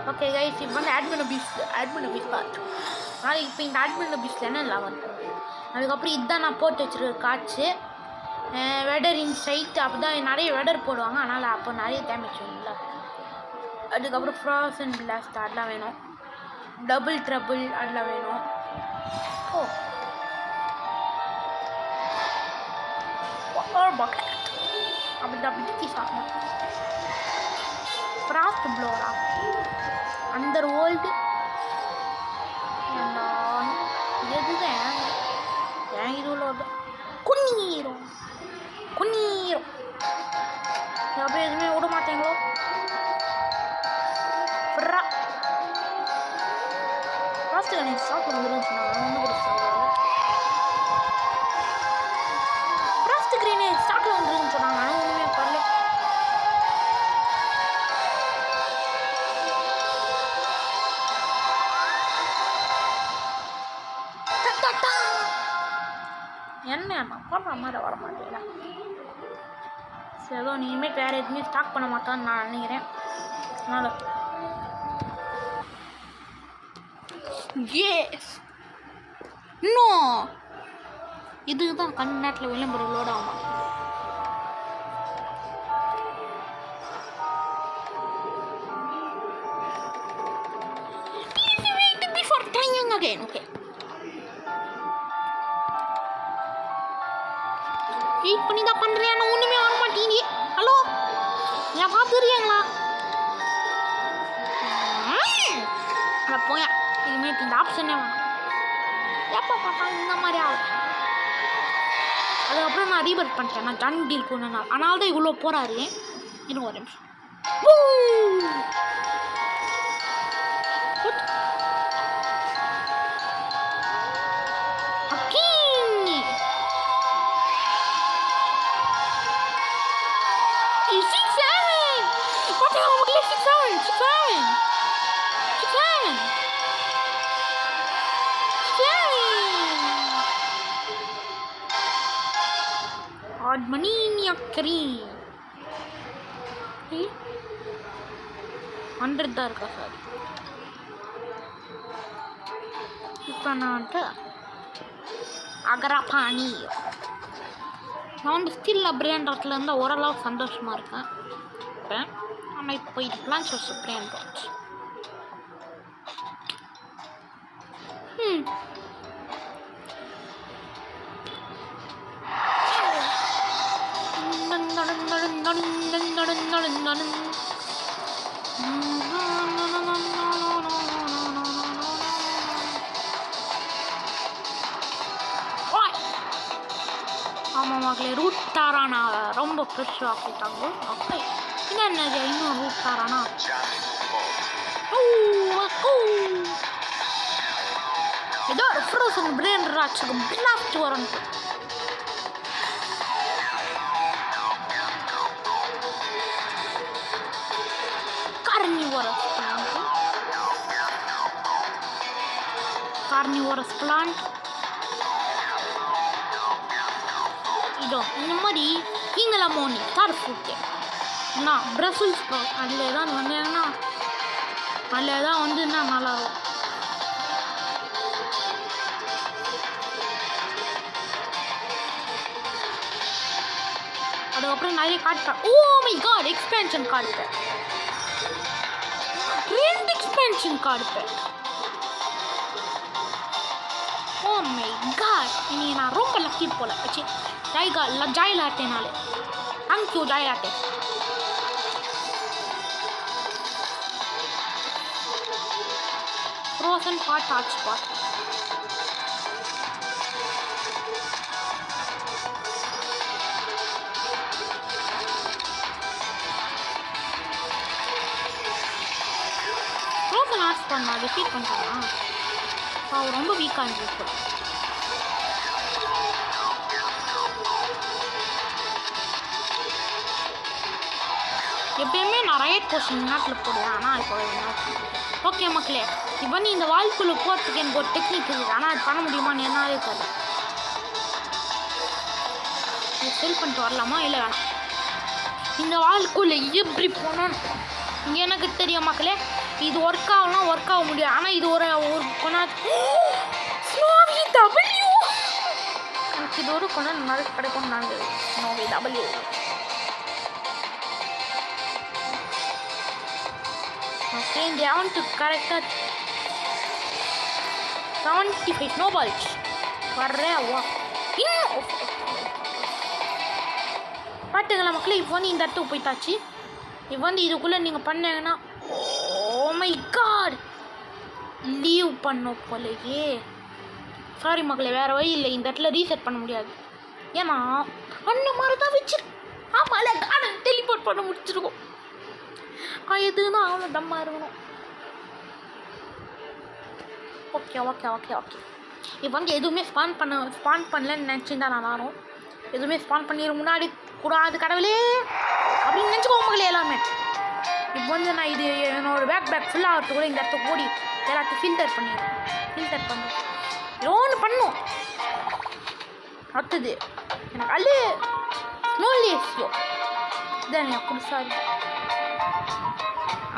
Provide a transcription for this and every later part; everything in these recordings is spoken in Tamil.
ஓகே கைஸ், இப்போ வந்து அட்மின் அபீஸ் பார்த்து ஆனால் இப்போ இந்த அட்மின் அபீஸில் என்ன லெவல் அதுக்கப்புறம் இதுதான் நான் போட்டு வச்சுருக்க காட்சி வெடர் இன்சைட் அப்படி தான் நிறைய வெடர் போடுவாங்க. அதனால் அப்போ நிறைய டேமேஜ் இல்லை. அதுக்கப்புறம் ஃப்ராசன் பிளாஸ்ட் அதெல்லாம் வேணும். டபுள் ட்ரபிள் அதெல்லாம் வேணும். ஓ அப்படி அப்படி சாப்பிடணும். ஃப்ராஸ்ட் ப்ளோரா அண்டர் வேர்ல்டு எதுதான் என் இதுவில் குன்னீரும் அப்படியே எதுவுமே விட மாட்டேங்களோ. ஃப்ராஸ்ட் எனக்கு ஸ்டாக் வந்துடும் சொன்னாங்க. ஒன்று கூட ஃப்ராஸ்ட் கிரீன் ஸ்டாக்கில் வந்துருன்னு சொன்னாங்க. ஆனால் ஒன்றுமே பரல. என்ன போடுற மாதிரி வர மாட்டேங்களா? சரி, ஏதோ இனிமேல் வேறு எதுவுமே ஸ்டாக் பண்ண மாட்டான்னு நான் நினைக்கிறேன். அதனால் இன்னும் இதுதான் கண் நேரத்தில் விளம்பரம் லோட் ஆகும். ஓகே வெயிட் பண்ணி தான் பண்ணுறேன். ஆனால் ஒன்றுமே வர மாட்டேங்குது. ஹலோ, நான் பார்த்துருக்கீங்களா? போயா இனிமேல் இந்த ஆப்ஷனே வேணும். எப்போ பார்த்தாலும் இந்த மாதிரி ஆகும். அதுக்கப்புறம் நான் ரீபர்ட் பண்ணிட்டேன். நான் ஜன் டீல் கொண்டு நாள் அதனால தான் இவ்வளோ போகிறாரு. இன்னும் ஒரு நிமிஷம். Admania Cream 100 தான் இருக்கா சார்? இப்போ நான் அகரபாணி நான் வந்து ஸ்டில் பிராண்ட் இருந்தால் ஓரளவு சந்தோஷமாக இருக்கேன். ஆனால் இப்போ இது பிளான்ஸ் வச்சு பிராண்ட் வாட்ச் ஆமாம் மக்களே, ரூட் தாரானா ரொம்ப ஃப்ரெஷ்ஷாக ஆக்கிட்டாங்க. ஓகே, என்ன இன்னும் ரூட் தாரானா ஏதோ ஃப்ரோசன் பிளேன் ராட்சுக்கு பிளாஸ்ட் வரணும். கார்னிவோரஸ் பிளான்ட் இதோ இந்த மாதிரி கீங்கலமோனி ஸ்டார் ஃப்ரூட்டு என்ன பிரசில் ஸ்ப்ரவுட் அதில் தான் வந்தேன்னா அதில் தான் வந்து என்ன நல்லாயிருக்கும். அதுக்கப்புறம் நிறைய card. Oh my god, expansion card 2 expansion card. Oh my god, இன்னைக்கு நான் ரொம்ப லக்கி போல. வச்சு ஜாய் லாட்டேனாலே thank you joy latte. Frozen hot hot spot frozen hot spot நான் ரிப்பீட் பண்ணுறேன். அவர் ரொம்ப வீக்காக இருந்துச்சு. எப்பயுமே நான் ரைட் போர்ஷன் நாட்டில் போடுவேன். ஆனால் இப்போ ஓகே மக்களே, இப்போ வந்து இந்த வால்குள்ளே போகிறதுக்கு எனக்கு ஒரு டெக்னிக் இருக்குது. ஆனால் அது பண்ண முடியுமான்னு என்னாலே இருக்காது. செல் பண்ணிட்டு வரலாமா இல்லை வேணாம்? இந்த வால்குள்ளே எப்படி போனோன்னு எனக்கு தெரியும் மக்களே. இது ஒர்க் ஆக முடியும். ஆனால் இது ஒரு கொண்டா ஸ்னோவி டபிள்யூ எனக்கு இது ஒரு கொண்டா நல்லா கிடைக்கும். நாங்கள் ஸ்னோவி டபிள்யூ ஓகே. இந்த அவனுக்கு கரெக்டாக 75 ஸ்னோபால்ஸ் வர்றேன். வா இன்னும் பார்த்துக்கலாம் மக்களே. இப்போ வந்து இந்த இடத்துக்கு போய்த்தாச்சு. இப்போ வந்து இதுக்குள்ளே நீங்கள் பண்ணீங்கன்னா ஓ மை காட் லீவ் பண்ணோம் போலையே. சாரி மக்களே, வேறு வழி இல்லை. இந்த இடத்துல ரீசெட் பண்ண முடியாது. ஏன்னா அந்த மாதிரி தான் வச்சிருக்கோம். ஆமாம் கார்டன் டெலிபோர்ட் பண்ண முடிச்சிருக்கோம். எதுதான் அவன் தம்மாக இருக்கணும். Okay okay okay okay. இப்போ வந்து எதுவுமே ஸ்பான் பண்ணலன்னு நினச்சிருந்தா நான் வரும். எதுவுமே ஸ்பான் பண்ணிடுற முன்னாடி கூடாது கடவுளே அப்படின்னு நினச்சிக்கோங்க மக்களே எல்லாமே. இப்போ வந்து நான் இது என்னோடய பேக் ஃபுல்லாக ஆகிறது கூட இந்த இடத்த ஓடி எல்லாத்தையும் ஃபில்டர் பண்ணி ஏதோ ஒன்று பண்ணும். அடுத்தது எனக்கு அல்லு ஸ்னோலேசியோ இதான் எனக்கு புதுசாக இருக்கு.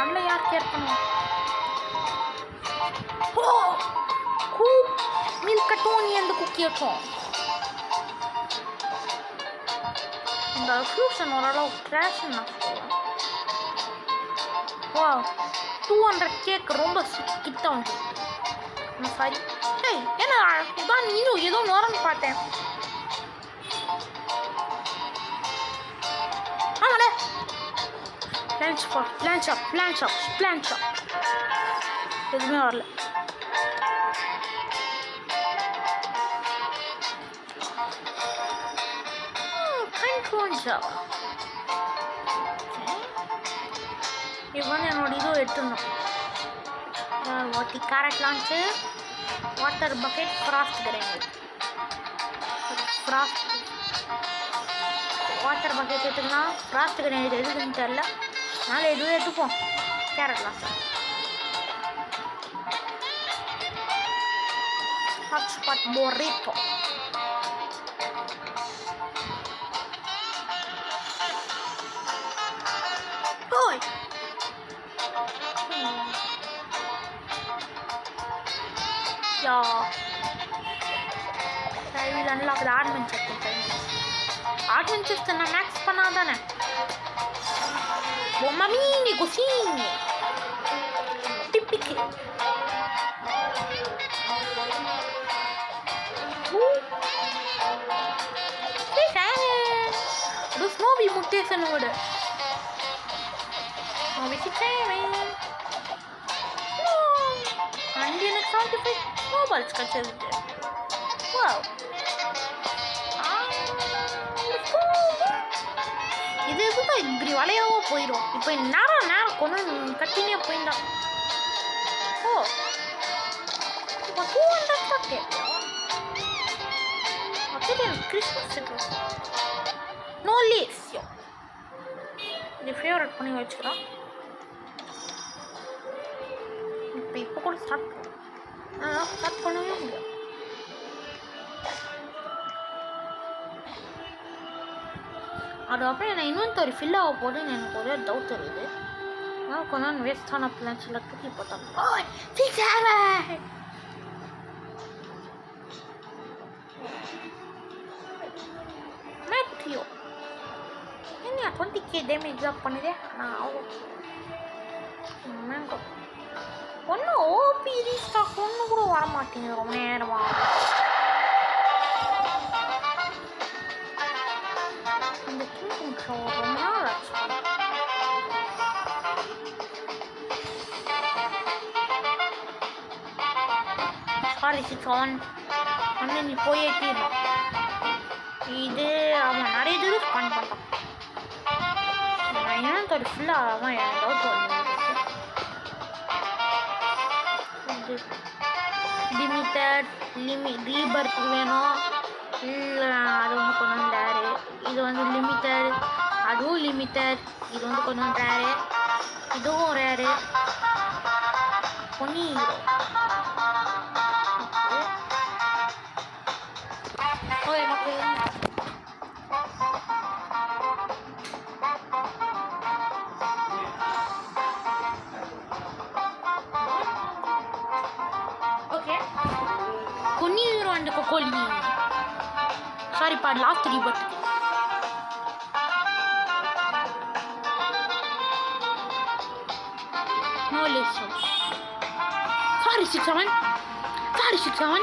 அதில் யார் கேர் பண்ணுவோம். ஓ மில்கட்டும் நீ அந்த குக்கி வச்சோம். இந்த ஃபியூஷன் ஓரளவு கிராஷ்ன்னு நான் சொல்லுவேன். வா 200 கேக் ரொம்ப கிட்ட வந்து சாரி. ஏய் ஏன்னா இதான் நீனும் ஏதோ வரன்னு பார்த்தேன். ஆமாடே பிளான் ஷாப் எதுவுமே வரல. இப்போ வந்து என்னோட இதுவும் எடுத்துடணும். வாட்டி carrot launch water bucket frost grinder water bucket எடுத்துக்கினா ஃப்ராஸ்ட் கிரைண்டர் எதுக்குன்னு தெரில. அதனால் எதுவும் எடுத்துப்போம். Carrot launch hotspot burrito unlock ஆர்ட்மெண்ட் செஸ்ட் நான் மேக்ஸ் பண்ணாதானே. Mamini cosine tipiche lo snowy muttese node snowy sicceme and in example snowballs kachelde wow இது எதுதான் இப்படி வளையாவோ போயிடும். இப்போ நேரம் கொஞ்சம் கட்டினே போயிருந்தா ஓ இப்போ 200 தான் கேட்கும். அப்படியே கிறிஸ்மஸ் நோ லேசியோ இது ஃபேவரட் பண்ணி வச்சுக்கிறோம். இப்போ கூட ஸ்டார்ட் பண்ணவே முடியாது. அதுக்கப்புறம் நான் இன்வென்டரி ஃபில் ஆக போதுன்னு எனக்கு ஒரே டவுட் இருக்குது. அதனால் கொஞ்சம் வேஸ்டான பிளான்ஸ் எல்லாம் தூக்கி போட்டாங்க. மேட்ரியோ என்ன 20k டேமேஜ் தான் பண்ணுதே. நான் மேங்கோ ஒன்றும் ஓபி ரீஸ்டாக் ஒன்று கூட வரமாட்டேங்குது ரொம்ப நேரமாக. ரொம்ப நாள் ஆச்சு. சாரி 6 வந்து நீ போய் ஏற்றிடணும். இது அவன் நிறைய தூரம் ஸ்பான் பண்ணான். நான் என்னன்னு தோடு ஃபுல்லாக அவன் எனக்கு டவுட் வந்து லிமிட்டட் ரீபர்த் வேணும். இல்லை அது வந்து கொஞ்சம் ரேரு. இது வந்து லிமிட்டட் அதுவும் லிமிட்டட். இது வந்து கொஞ்சம் ரேரு இதுவும் ரேரு. பொன்னி எனக்கு and Kokoli. Sorry, pad last rebirth. No less. Sorry, 6-7. Sorry, 6-7.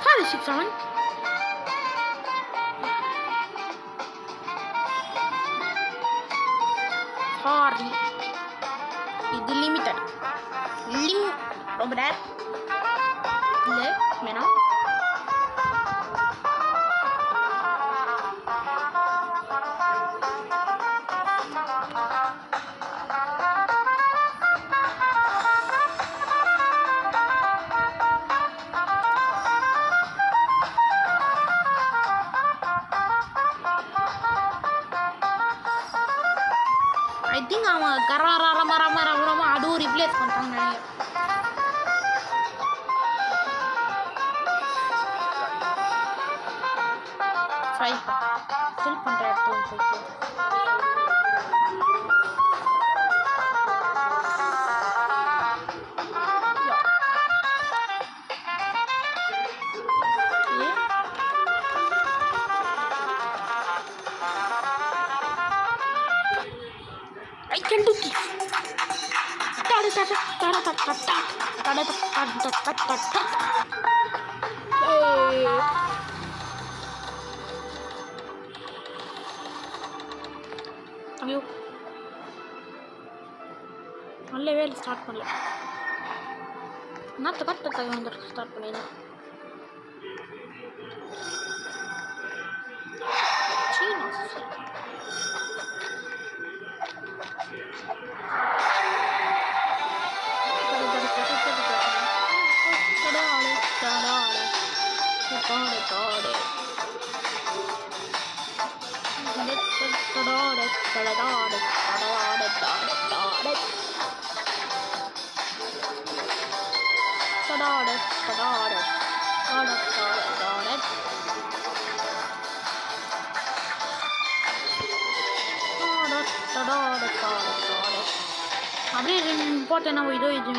Sorry, 6-7. Sorry. It's limited. Over there. Mena. I think அவன் கரரரமரமரமரம அதுவும் ரிப்ளேஸ் பண்ணிட்டாங்க நினைக்கிறேன். ஃபில் பண்ற இடத்துல போயிட்டு I can do this. ஐயோ நல்ல வேலை ஸ்டார்ட் பண்ணல நான் கட்ட வந்து ஸ்டார்ட் பண்ணிடலாம் அப்படியே இம்பார்ட்டன்ட் இதோ இது